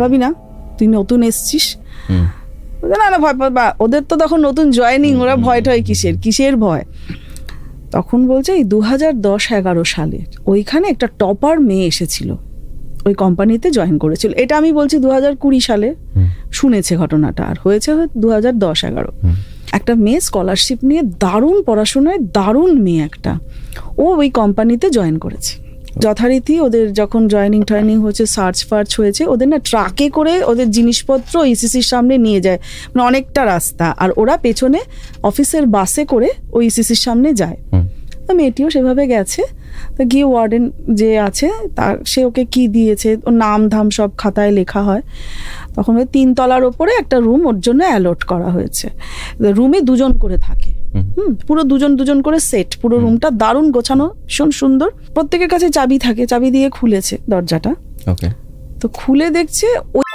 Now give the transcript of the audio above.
ভাবি না তুই নতুন এসছিস, না না ভয় পাবা, ওদের তো তখন নতুন জয়েনিং, ওরা ভয় টয় কিসের ভয়। তখন বলছে এই 2010-11 সালের ওইখানে একটা টপার মেয়ে এসেছিল, ওই কোম্পানিতে জয়েন করেছিল। এটা আমি বলছি 2020 সালে শুনেছে ঘটনাটা, আর হয়েছে 2010-11। একটা মেয়ে স্কলারশিপ নিয়ে, দারুণ পড়াশোনায়, দারুণ মেয়ে একটা, ও ওই কোম্পানিতে জয়েন করেছে। যথারীতি ওদের যখন জয়েনিং হচ্ছে, সার্চ হয়েছে, ওদের না ট্রাকে করে ওদের জিনিসপত্র ইসিসির সামনে নিয়ে যায়, মানে অনেকটা রাস্তা, আর ওরা পেছনে অফিসের বাসে করে ওই ইসিসির সামনে যায়। তো মেয়েটিও সেভাবে গেছে, তো গিয়ে ওয়ার্ডেন যে আছে তার, সে ওকে কি দিয়েছে, ওর নাম ধাম সব খাতায় লেখা হয়। তখন ওই 3 তলার ওপরে একটা রুম ওর জন্য অ্যালট করা হয়েছে, রুমে 2 জন করে থাকে, পুরো 2 জন করে সেট, পুরো রুমটা দারুণ গোছানো, ভীষণ সুন্দর। প্রত্যেকের কাছে চাবি থাকে, চাবি দিয়ে খুলেছে দরজাটা। তো খুলে দেখছে ওই